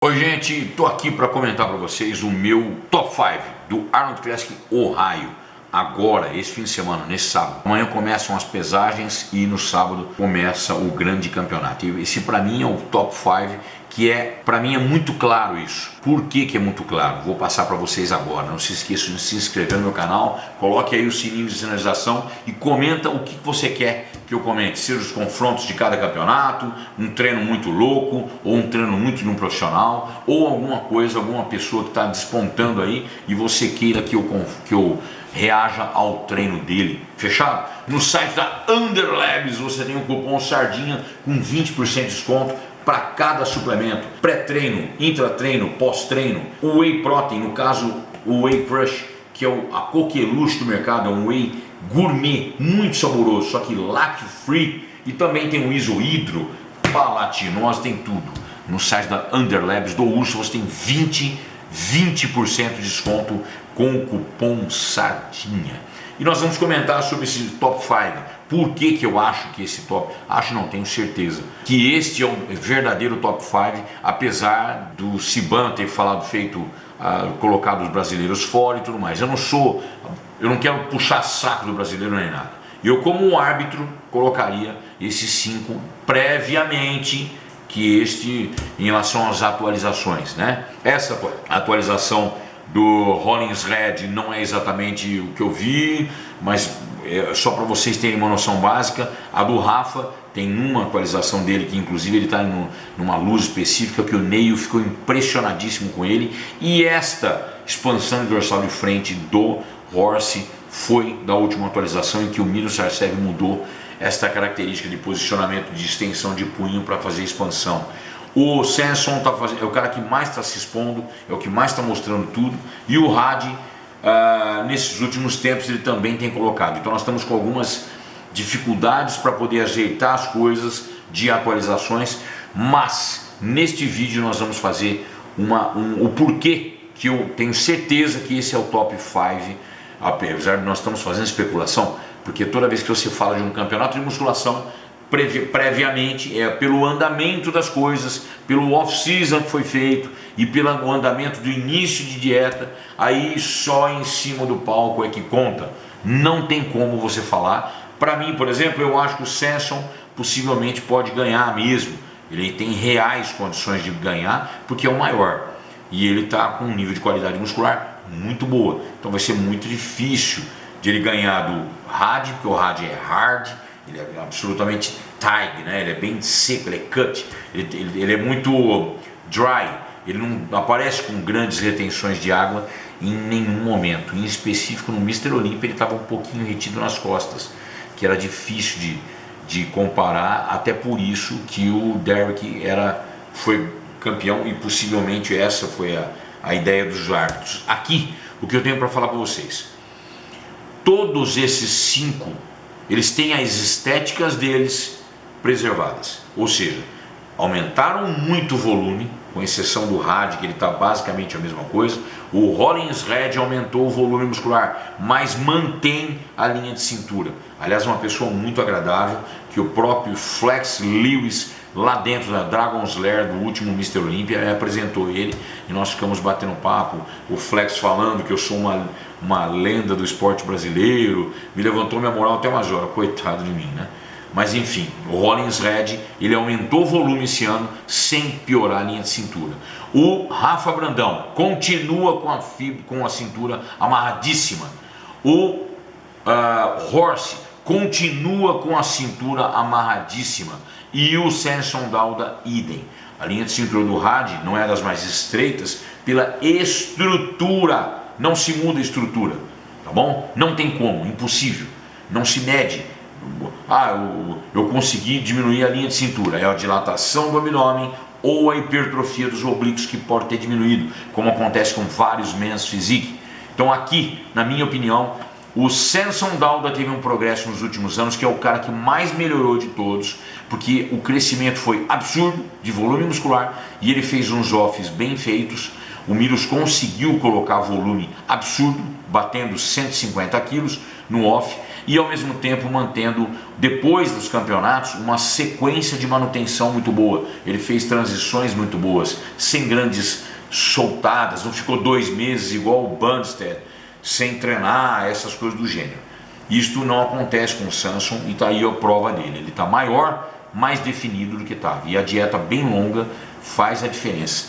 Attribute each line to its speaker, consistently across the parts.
Speaker 1: Oi gente, tô aqui para comentar para vocês o meu top 5 do Arnold Classic Ohio. Agora, esse fim de semana, nesse sábado. Amanhã começam as pesagens e no sábado começa o grande campeonato. E esse para mim é o top 5, que para mim é muito claro isso. Por que é muito claro? Vou passar para vocês agora. Não se esqueçam de se inscrever no meu canal, coloque aí o sininho de sinalização e comenta o que você quer que eu comente, seja os confrontos de cada campeonato, um treino muito louco, ou um treino muito de um profissional, ou alguma coisa, alguma pessoa que está despontando aí e você queira que eu reaja ao treino dele. Fechado? No site da Underlabs você tem o cupom SARDINHA com 20% de desconto para cada suplemento, pré-treino, intra-treino, pós-treino, o Whey Protein, no caso o Whey Crush, que é a coqueluche do mercado, é um Whey gourmet, muito saboroso, só que lacto free, e também tem o isohidro, palatinose, tem tudo. No site da Underlabs do Urso você tem 20% de desconto com o cupom SARDINHA. E nós vamos comentar sobre esse top 5. Por que eu acho que esse top... Acho não, tenho certeza. Que este é o verdadeiro top 5, apesar do Cibano ter colocado os brasileiros fora e tudo mais. Eu não quero puxar saco do brasileiro nem nada. Eu, como um árbitro, colocaria esses 5 previamente em relação às atualizações, né? Essa atualização do Rollins Red não é exatamente o que eu vi, mas só para vocês terem uma noção básica. A do Rafa tem uma atualização dele que inclusive ele está numa luz específica que o Neil ficou impressionadíssimo com ele, e esta expansão de dorsal de frente do Horse foi da última atualização, em que o Miro Sarcev mudou esta característica de posicionamento de extensão de punho para fazer expansão. O Samson é o cara que mais está se expondo, é o que mais está mostrando tudo, e o Had nesses últimos tempos ele também tem colocado. Então nós estamos com algumas dificuldades para poder ajeitar as coisas de atualizações, mas neste vídeo nós vamos fazer o porquê que eu tenho certeza que esse é o top 5, apesar de nós estamos fazendo especulação, porque toda vez que você fala de um campeonato de musculação, previamente pelo andamento das coisas, pelo off-season que foi feito e pelo andamento do início de dieta, aí só em cima do palco é que conta. Não tem como você falar. Para mim, por exemplo, eu acho que o Samson possivelmente pode ganhar mesmo. Ele tem reais condições de ganhar porque é o maior e ele está com um nível de qualidade muscular muito boa. Então vai ser muito difícil de ele ganhar do Had, porque o Had é hard. Ele é absolutamente tight, né? Ele é bem seco, ele é cut, ele é muito dry, ele não aparece com grandes retenções de água em nenhum momento. Em específico no Mr. Olympia ele estava um pouquinho retido nas costas, que era difícil de comparar, até por isso que o Derek foi campeão e possivelmente essa foi a ideia dos árbitros. Aqui, o que eu tenho para falar para vocês, todos esses 5 eles têm as estéticas deles preservadas, ou seja, aumentaram muito o volume, com exceção do Had, que ele está basicamente a mesma coisa. O Rollins Red aumentou o volume muscular, mas mantém a linha de cintura. Aliás, uma pessoa muito agradável, que o próprio Flex Lewis, lá dentro da Dragon's Lair do último Mr. Olympia, apresentou ele e nós ficamos batendo papo. O Flex falando que eu sou uma lenda do esporte brasileiro, me levantou minha moral até umas horas, coitado de mim, né? Mas enfim, o Rollins Red, ele aumentou o volume esse ano sem piorar a linha de cintura. O Rafa Brandão continua com a cintura amarradíssima. O Horse continua com a cintura amarradíssima. E o Samson Dauda, idem. A linha de cintura do Had não é das mais estreitas pela estrutura. Não se muda a estrutura, tá bom? Não tem como, impossível. Não se mede. Eu consegui diminuir a linha de cintura. É a dilatação do abdômen ou a hipertrofia dos oblíquos que pode ter diminuído, como acontece com vários men's physique. Então aqui, na minha opinião, o Samson Dauda teve um progresso nos últimos anos, que é o cara que mais melhorou de todos, porque o crescimento foi absurdo de volume muscular e ele fez uns offs bem feitos. O Miros conseguiu colocar volume absurdo, batendo 150 quilos no off, e ao mesmo tempo mantendo, depois dos campeonatos, uma sequência de manutenção muito boa. Ele fez transições muito boas, sem grandes soltadas, não ficou 2 meses igual o Bundstedt, sem treinar, essas coisas do gênero. Isto não acontece com o Samson e está aí a prova dele. Ele está maior, mais definido do que estava, e a dieta bem longa faz a diferença.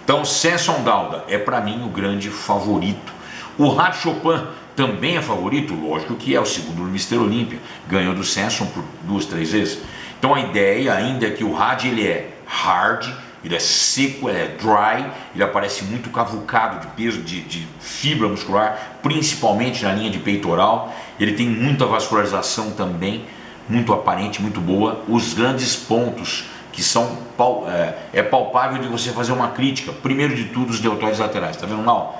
Speaker 1: Então Samson Dauda é para mim o grande favorito. O Hadi Choopan também é favorito, lógico que é o segundo no Mr. Olympia, ganhou do Samson por 2, 3 vezes. Então a ideia ainda é que o Hadi ele é hard, ele é seco, ele é dry, ele aparece muito cavucado de peso, de fibra muscular, principalmente na linha de peitoral. Ele tem muita vascularização também, muito aparente, muito boa. Os grandes pontos que são palpável de você fazer uma crítica, primeiro de tudo os deltoides laterais, tá vendo lá?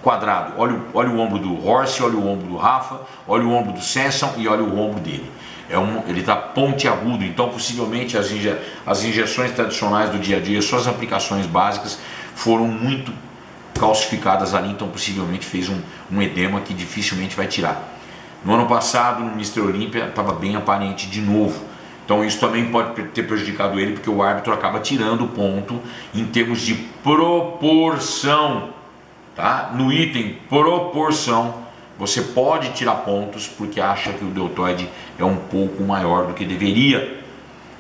Speaker 1: Quadrado, olha o ombro do Horst, olha o ombro do Rafa, olha o ombro do Samson e olha o ombro dele. Ele está pontiagudo, então possivelmente as injeções tradicionais do dia a dia, suas aplicações básicas foram muito calcificadas ali, então possivelmente fez um edema que dificilmente vai tirar. No ano passado, no Mr. Olympia, estava bem aparente de novo. Então isso também pode ter prejudicado ele, porque o árbitro acaba tirando o ponto em termos de proporção, tá? No item proporção, você pode tirar pontos porque acha que o deltoide é um pouco maior do que deveria.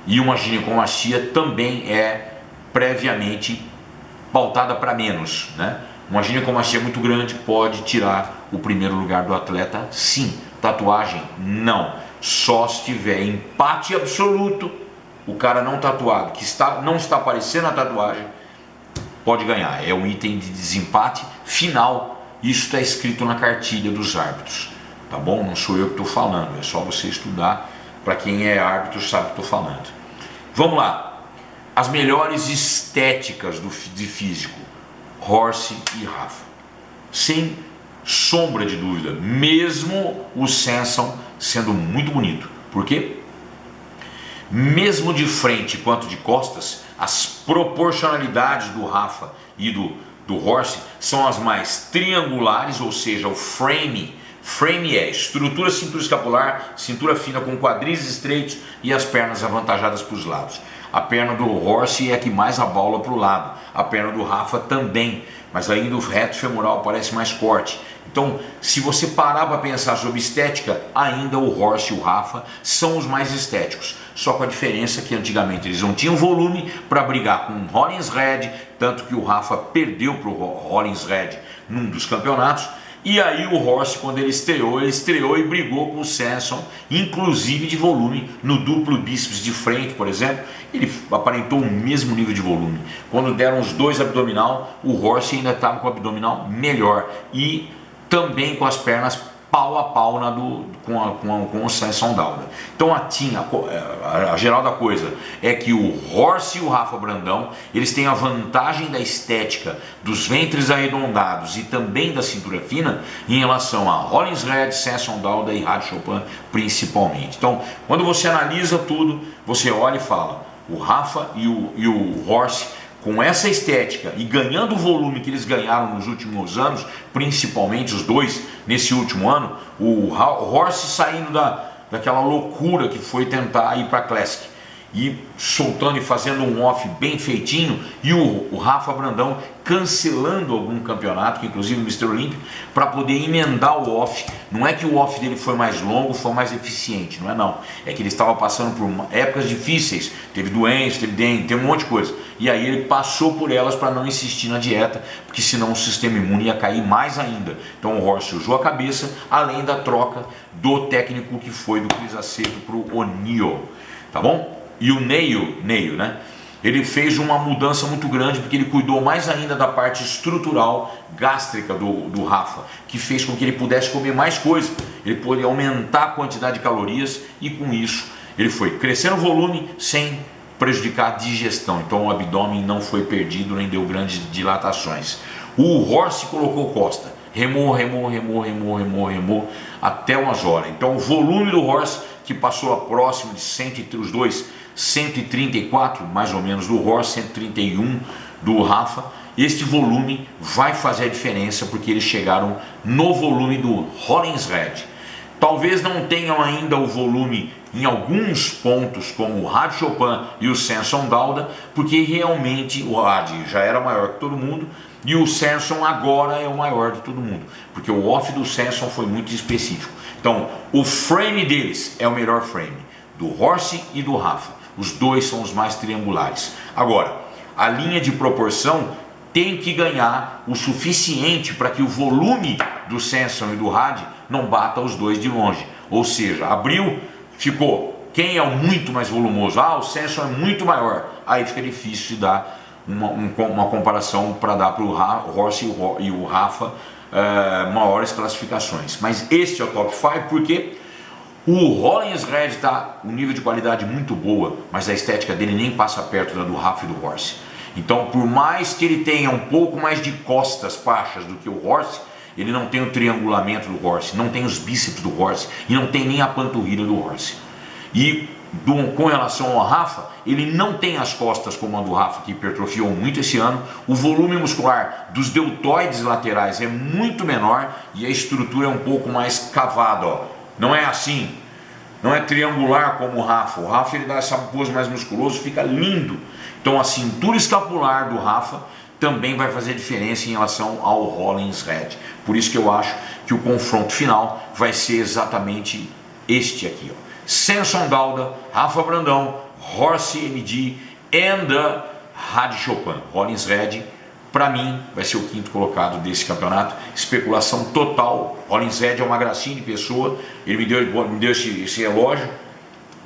Speaker 1: E uma ginecomastia também é previamente pautada para menos, né? Uma ginecomastia muito grande pode tirar o primeiro lugar do atleta, sim. Tatuagem, não. Só se tiver empate absoluto, o cara não tatuado, que não está aparecendo a tatuagem, pode ganhar. É um item de desempate final. Isso está escrito na cartilha dos árbitros, tá bom? Não sou eu que estou falando, é só você estudar. Para quem é árbitro sabe o que estou falando. Vamos lá. As melhores estéticas de físico, Horst e Rafa. Sem sombra de dúvida, mesmo o Samson sendo muito bonito. Por quê? Mesmo de frente quanto de costas, as proporcionalidades do Rafa e do Horst são as mais triangulares, ou seja, o frame. Frame é estrutura cintura escapular, cintura fina com quadris estreitos e as pernas avantajadas para os lados. A perna do Horst é a que mais abaula para o lado, a perna do Rafa também, mas ainda o reto femoral parece mais corte. Então, se você parar para pensar sobre estética, ainda o Horst e o Rafa são os mais estéticos. Só com a diferença que antigamente eles não tinham volume para brigar com o Rollins Red, tanto que o Rafa perdeu para o Rollins Red num dos campeonatos. E aí o Horst, quando ele estreou e brigou com o Samson, inclusive de volume, no duplo bíceps de frente, por exemplo, ele aparentou o mesmo nível de volume. Quando deram os dois abdominal, o Horst ainda estava com o abdominal melhor e também com as pernas pau a pau com o Samson Dauda. Então a geral da coisa é que o Horst e o Rafa Brandão, eles têm a vantagem da estética dos ventres arredondados e também da cintura fina em relação a Rollins Red, Samson Dauda e Hadi Choopan principalmente. Então quando você analisa tudo, você olha e fala, o Rafa e o Horst, com essa estética e ganhando o volume que eles ganharam nos últimos anos, principalmente os dois nesse último ano, o Horst saindo daquela loucura que foi tentar ir para a Classic e soltando e fazendo um off bem feitinho, e o Rafa Brandão cancelando algum campeonato, que inclusive o Mr. Olympia, para poder emendar o off. Não é que o off dele foi mais longo, foi mais eficiente, não é não. É que ele estava passando por épocas difíceis, teve doença, teve dengue, teve um monte de coisa. E aí ele passou por elas para não insistir na dieta, porque senão o sistema imune ia cair mais ainda. Então o Horst sujou a cabeça, além da troca do técnico que foi do Chris Aceto para o O'Neill, tá bom? E o Neil, né? Ele fez uma mudança muito grande porque ele cuidou mais ainda da parte estrutural gástrica do Rafa, que fez com que ele pudesse comer mais coisa, ele pôde aumentar a quantidade de calorias e com isso ele foi crescendo o volume sem prejudicar a digestão. Então o abdômen não foi perdido nem deu grandes dilatações. O Horst colocou costa, remou até umas horas. Então o volume do Horst, que passou a próximo de os dois 134 mais ou menos do Horst, 131 do Rafa, este volume vai fazer a diferença porque eles chegaram no volume do Rollins Red. Talvez não tenham ainda o volume em alguns pontos, como o Rádio Chopin e o Samson Dauda, porque realmente o Rádio já era maior que todo mundo e o Samson agora é o maior de todo mundo, porque o off do Samson foi muito específico. Então, o frame deles é o melhor frame, do Horse e do Rafa. Os dois são os mais triangulares. Agora, a linha de proporção tem que ganhar o suficiente para que o volume do Samson e do Rádio não bata os dois de longe. Ou seja, abriu, ficou. Quem é o muito mais volumoso? O Samson é muito maior. Aí fica difícil de dar uma comparação para dar para o Horse e o Rafa maiores classificações. Mas este é o top 5 porque o Rollins Red está um nível de qualidade muito boa, mas a estética dele nem passa perto da do Rafa e do Horse. Então, por mais que ele tenha um pouco mais de costas baixas do que o Horse, ele não tem o triangulamento do Horse, não tem os bíceps do Horse e não tem nem a panturrilha do Horse. E com relação ao Rafa, ele não tem as costas como a do Rafa, que hipertrofiou muito esse ano. O volume muscular dos deltoides laterais é muito menor e a estrutura é um pouco mais cavada, ó. Não é assim, não é triangular como o Rafa. O Rafa ele dá essa pose mais musculoso, fica lindo. Então a cintura escapular do Rafa também vai fazer diferença em relação ao Rollins Red. Por isso que eu acho que o confronto final vai ser exatamente este aqui, ó. Samson Dauda, Rafa Brandão, Horse MD and Rádio Chopin. Rollins Red, para mim, vai ser o quinto colocado desse campeonato. Especulação total. Rollins Red é uma gracinha de pessoa. Ele me deu esse relógio,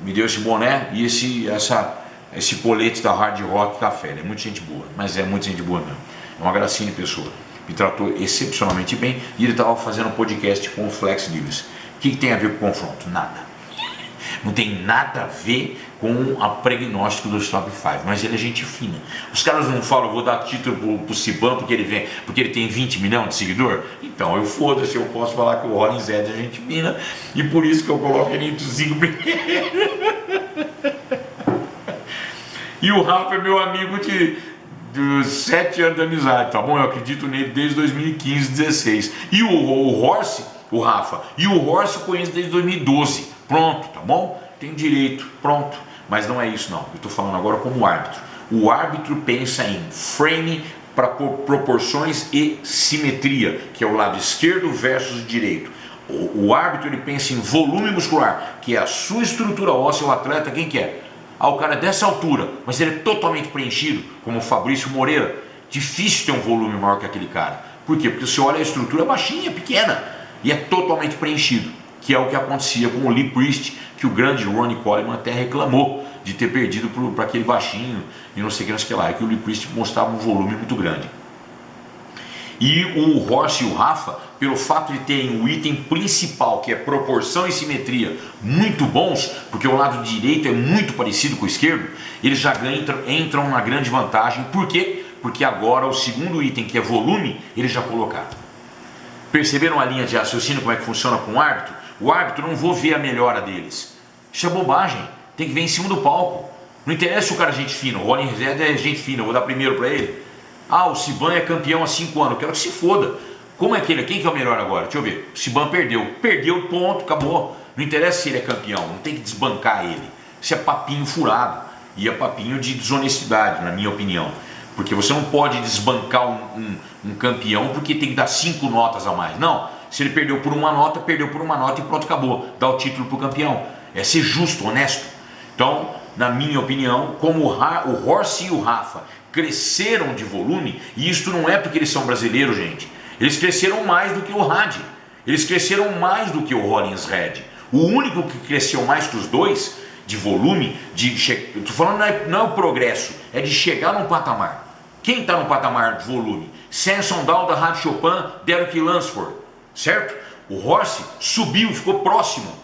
Speaker 1: me deu esse boné e esse colete da Hard Rock Café. Ele é muito gente boa, mas é muito gente boa mesmo. É uma gracinha de pessoa. Me tratou excepcionalmente bem e ele estava fazendo um podcast com o Flex Lewis. O que tem a ver com o confronto? Nada. Não tem nada a ver com a prognóstico dos top 5, mas ele é gente fina. Os caras não falam, vou dar título pro Siban porque ele tem 20 milhões de seguidor. Então eu foda-se, eu posso falar que o Rollins é gente fina e por isso que eu coloco ele entre os 5 primeiros. E o Rafa é meu amigo de 7 anos de amizade, tá bom? Eu acredito nele desde 2015, 16. E o Horse, o Rafa, e o Horse eu conheço desde 2012. Pronto, tá bom? Tem direito, pronto. Mas não é isso não, eu estou falando agora como árbitro. O árbitro pensa em frame para proporções e simetria, que é o lado esquerdo versus direito. O árbitro ele pensa em volume muscular, que é a sua estrutura óssea, o atleta, quem que é? O cara é dessa altura, mas ele é totalmente preenchido, como o Fabrício Moreira. Difícil ter um volume maior que aquele cara. Por quê? Porque você olha a estrutura baixinha, pequena, e é totalmente preenchido, que é o que acontecia com o Lee Priest, que o grande Ronnie Coleman até reclamou de ter perdido para aquele baixinho e não sei o que, não sei o que lá, é que o Lee Priest mostrava um volume muito grande. E o Horse e o Rafa, pelo fato de terem o item principal, que é proporção e simetria, muito bons, porque o lado direito é muito parecido com o esquerdo, eles já entram na grande vantagem. Por quê? Porque agora o segundo item, que é volume, eles já colocaram. Perceberam a linha de raciocínio, como é que funciona com o árbitro? O árbitro não vou ver a melhora deles. Isso é bobagem, tem que ver em cima do palco. Não interessa se o cara é gente fina, o Rollins Red é gente fina, eu vou dar primeiro para ele. O Siban é campeão há 5 anos, eu quero que se foda. Como é que ele? Quem que é o melhor agora? Deixa eu ver. O Siban perdeu, ponto, acabou. Não interessa se ele é campeão, não tem que desbancar ele. Isso é papinho furado e é papinho de desonestidade, na minha opinião. Porque você não pode desbancar um campeão porque tem que dar 5 notas a mais. Não, se ele perdeu por uma nota e pronto, acabou. Dá o título para o campeão. É ser justo, honesto. Então, na minha opinião, como o Horse e o Rafa cresceram de volume, e isto não é porque eles são brasileiros, gente. Eles cresceram mais do que o Rádio. Eles cresceram mais do que o Rollins Red. O único que cresceu mais que os dois de volume, estou falando não é o progresso, é de chegar num patamar. Quem está no patamar de volume? Samson Dauda, Rádio Chopin, Derek Lansford, certo? O Horse subiu, ficou próximo.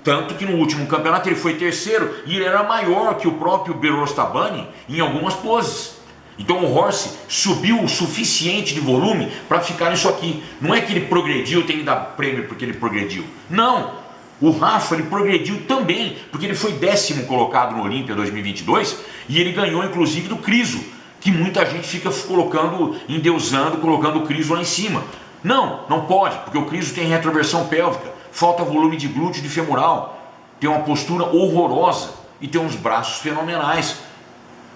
Speaker 1: Tanto que no último campeonato ele foi terceiro e ele era maior que o próprio Berostabani em algumas poses. Então o Horse subiu o suficiente de volume para ficar nisso aqui. Não é que ele progrediu, tem que dar prêmio porque ele progrediu. Não! O Rafa ele progrediu também, porque ele foi 10º colocado no Olímpia 2022 e ele ganhou inclusive do Criso, que muita gente fica colocando, endeusando, colocando o Criso lá em cima. Não pode, porque o Criso tem retroversão pélvica. falta volume de glúteo e de femoral, tem uma postura horrorosa e tem uns braços fenomenais.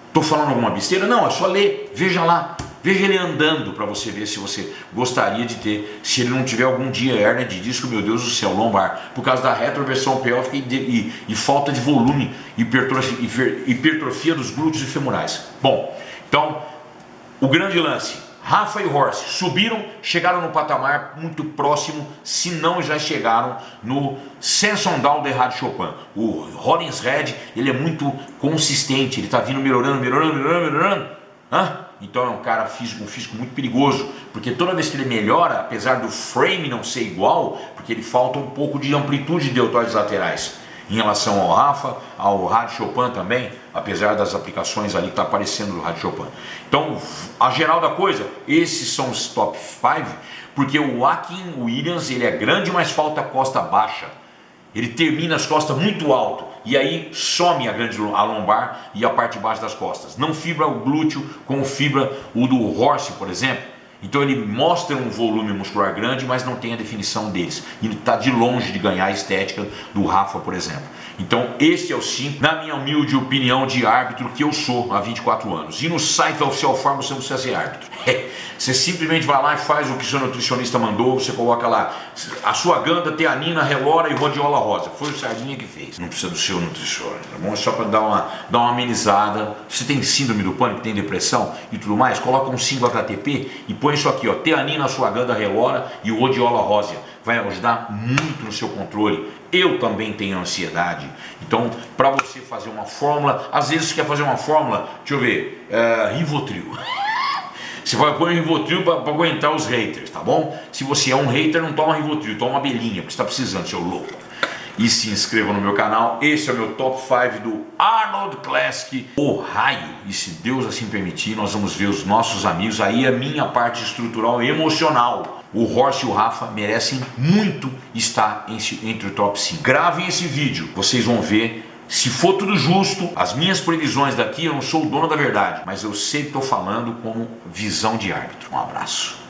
Speaker 1: Estou falando alguma besteira? Não, é só ler, veja lá, veja ele andando para você ver se você gostaria de ter, se ele não tiver algum dia hérnia de disco, meu Deus do céu, lombar, por causa da retroversão pélvica e falta de volume, hipertrofia dos glúteos e femorais. Bom, então, o grande lance, Rafa e Horst subiram, chegaram no patamar muito próximo, se não já chegaram no Samson Down de Errado Chopin. O Rollins Red, ele é muito consistente, ele está vindo melhorando. Então é um cara um físico muito perigoso, porque toda vez que ele melhora, apesar do frame não ser igual, porque ele falta um pouco de amplitude de deltoides laterais em relação ao Rafa, ao Rádio Chopin também, apesar das aplicações ali que está aparecendo do Rádio Chopin. Então, a geral da coisa, esses são os top 5, porque o Akin Williams, ele é grande, mas falta costa baixa. Ele termina as costas muito alto, e aí some a lombar e a parte de baixo das costas. Não fibra o glúteo como fibra o do Horst, por exemplo. Então ele mostra um volume muscular grande, mas não tem a definição deles. E está de longe de ganhar a estética do Rafa, por exemplo. Então este é o 5, na minha humilde opinião de árbitro que eu sou há 24 anos. E no site da Oficial Farm você não precisa ser árbitro. Você simplesmente vai lá e faz o que o seu nutricionista mandou, você coloca lá a sua ganda, teanina, relora e rodiola rosa. Foi o Sardinha que fez. Não precisa do seu nutricionista, tá bom? É só para dar uma amenizada. Você tem síndrome do pânico, tem depressão e tudo mais, coloca um 5-HTP e põe isso aqui, ó, teanina, ashwagandha, relora e o rhodiola rosa. Vai ajudar muito no seu controle. Eu também tenho ansiedade. Então, para você fazer uma fórmula, às vezes você quer fazer uma fórmula, deixa eu ver, Rivotril. Você vai pôr um Rivotril para aguentar os haters, tá bom? Se você é um hater, não toma Rivotril, toma uma abelhinha, porque você está precisando, seu louco. E se inscreva no meu canal. Esse é o meu top 5 do Arnold Classic Ohio. E se Deus assim permitir, nós vamos ver os nossos amigos. Aí a minha parte estrutural e emocional. O Horst e o Rafa merecem muito estar entre o top 5. Gravem esse vídeo, vocês vão ver. Se for tudo justo, as minhas previsões daqui, eu não sou o dono da verdade, mas eu sei que estou falando como visão de árbitro. Um abraço.